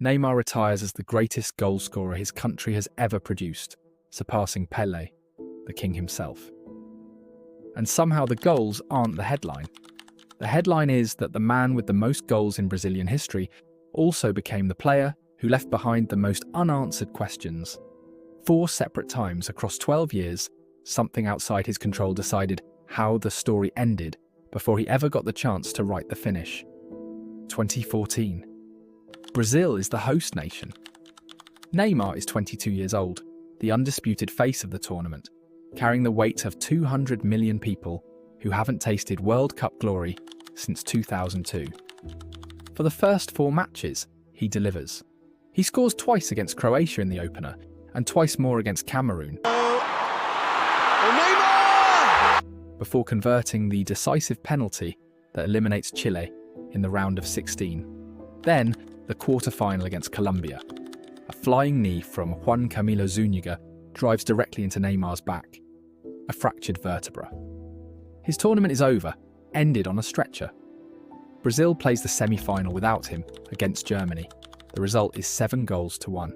Neymar retires as the greatest goalscorer his country has ever produced, surpassing Pelé, the king himself. And somehow the goals aren't the headline. The headline is that the man with the most goals in Brazilian history also became the player who left behind the most unanswered questions. 4 separate times across 12 years, something outside his control decided how the story ended before he ever got the chance to write the finish. 2014. Brazil is the host nation. Neymar is 22 years old, the undisputed face of the tournament, carrying the weight of 200 million people who haven't tasted World Cup glory since 2002. For the first 4 matches, he delivers. He scores twice against Croatia in the opener and twice more against Cameroon, before converting the decisive penalty that eliminates Chile in the round of 16. Then, the quarterfinal against Colombia. A flying knee from Juan Camilo Zúñiga drives directly into Neymar's back, a fractured vertebra. His tournament is over, ended on a stretcher. Brazil plays the semi-final without him against Germany. The result is 7-1.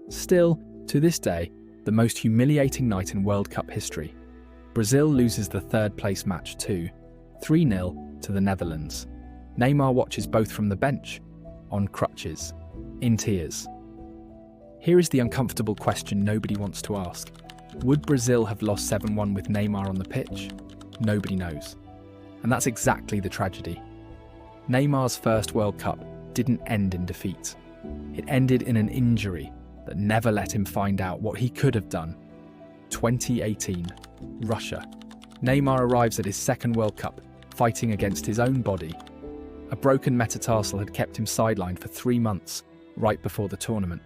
Still, to this day, the most humiliating night in World Cup history. Brazil loses the third-place match too, 3-0 to the Netherlands. Neymar watches both from the bench, on crutches, in tears. Here is the uncomfortable question nobody wants to ask. Would Brazil have lost 7-1 with Neymar on the pitch? Nobody knows. And that's exactly the tragedy. Neymar's first World Cup didn't end in defeat. It ended in an injury that never let him find out what he could have done. 2018, Russia. Neymar arrives at his second World Cup, fighting against his own body. A broken metatarsal had kept him sidelined for 3 months, right before the tournament.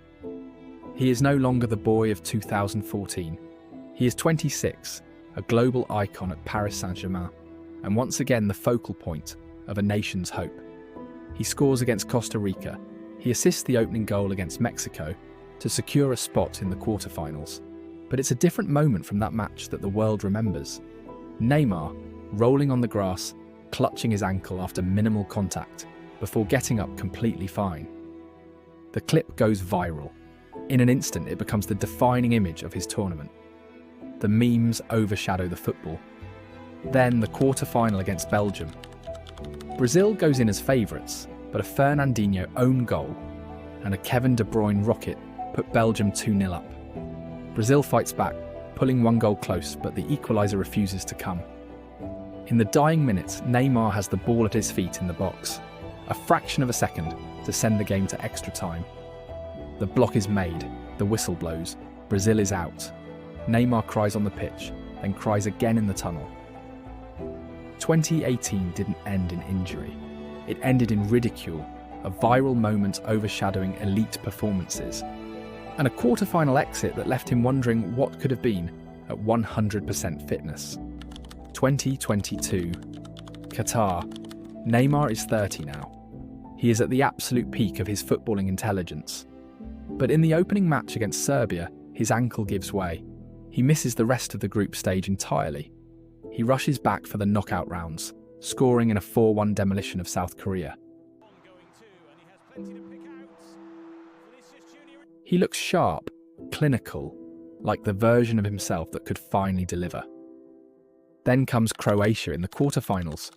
He is no longer the boy of 2014. He is 26, a global icon at Paris Saint-Germain, and once again the focal point of a nation's hope. He scores against Costa Rica. He assists the opening goal against Mexico to secure a spot in the quarterfinals. But it's a different moment from that match that the world remembers. Neymar, rolling on the grass, clutching his ankle after minimal contact, before getting up completely fine. The clip goes viral. In an instant, it becomes the defining image of his tournament. The memes overshadow the football. Then the quarter-final against Belgium. Brazil goes in as favourites, but a Fernandinho own goal and a Kevin De Bruyne rocket put Belgium 2-0 up. Brazil fights back, pulling 1 goal close, but the equaliser refuses to come. In the dying minutes, Neymar has the ball at his feet in the box, a fraction of a second to send the game to extra time. The block is made, the whistle blows, Brazil is out. Neymar cries on the pitch, then cries again in the tunnel. 2018 didn't end in injury. It ended in ridicule, a viral moment overshadowing elite performances, and a quarter-final exit that left him wondering what could have been at 100% fitness. 2022. Qatar. Neymar is 30 now. He is at the absolute peak of his footballing intelligence. But in the opening match against Serbia, his ankle gives way. He misses the rest of the group stage entirely. He rushes back for the knockout rounds, scoring in a 4-1 demolition of South Korea. He looks sharp, clinical, like the version of himself that could finally deliver. Then comes Croatia in the quarterfinals.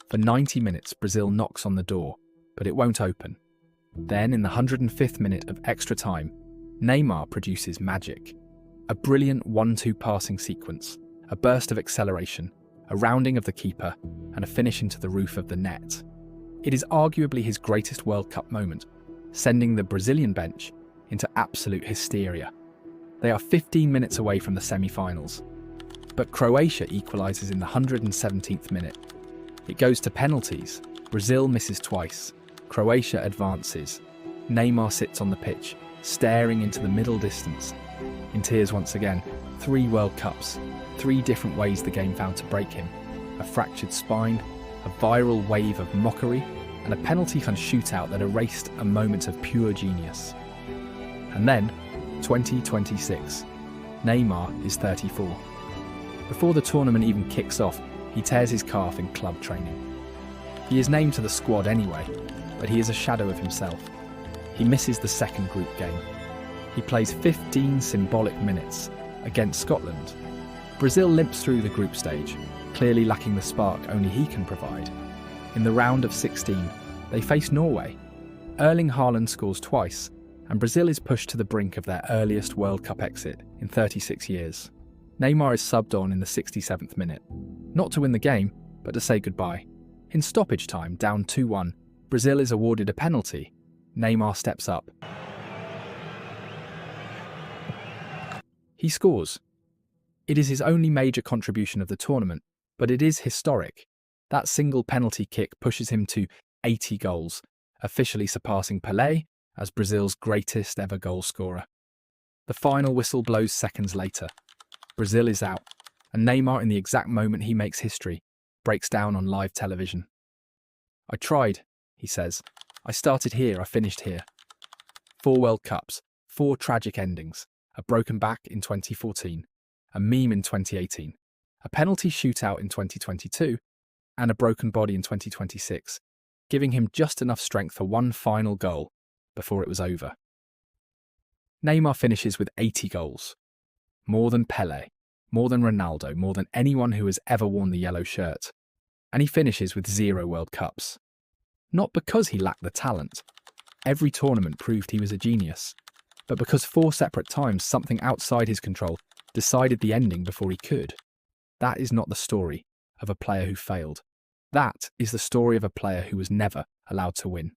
For 90 minutes, Brazil knocks on the door, but it won't open. Then, in the 105th minute of extra time, Neymar produces magic. A brilliant 1-2 passing sequence, a burst of acceleration, a rounding of the keeper, and a finish into the roof of the net. It is arguably his greatest World Cup moment, sending the Brazilian bench into absolute hysteria. They are 15 minutes away from the semi-finals. But Croatia equalises in the 117th minute. It goes to penalties. Brazil misses twice. Croatia advances. Neymar sits on the pitch, staring into the middle distance. In tears once again. 3 World Cups. 3 different ways the game found to break him. A fractured spine, a viral wave of mockery, and a penalty-hunt shootout that erased a moment of pure genius. And then, 2026. Neymar is 34. Before the tournament even kicks off, he tears his calf in club training. He is named to the squad anyway, but he is a shadow of himself. He misses the second group game. He plays 15 symbolic minutes against Scotland. Brazil limps through the group stage, clearly lacking the spark only he can provide. In the round of 16, they face Norway. Erling Haaland scores twice, and Brazil is pushed to the brink of their earliest World Cup exit in 36 years. Neymar is subbed on in the 67th minute, not to win the game, but to say goodbye. In stoppage time, down 2-1, Brazil is awarded a penalty. Neymar steps up. He scores. It is his only major contribution of the tournament, but it is historic. That single penalty kick pushes him to 80 goals, officially surpassing Pelé as Brazil's greatest ever goalscorer. The final whistle blows seconds later. Brazil is out, and Neymar, in the exact moment he makes history, breaks down on live television. "I tried," he says. "I started here, I finished here." 4 World Cups, 4 tragic endings, a broken back in 2014, a meme in 2018, a penalty shootout in 2022, and a broken body in 2026, giving him just enough strength for one final goal before it was over. Neymar finishes with 80 goals. More than Pelé, more than Ronaldo, more than anyone who has ever worn the yellow shirt. And he finishes with 0 World Cups. Not because he lacked the talent. Every tournament proved he was a genius. But because 4 separate times something outside his control decided the ending before he could. That is not the story of a player who failed. That is the story of a player who was never allowed to win.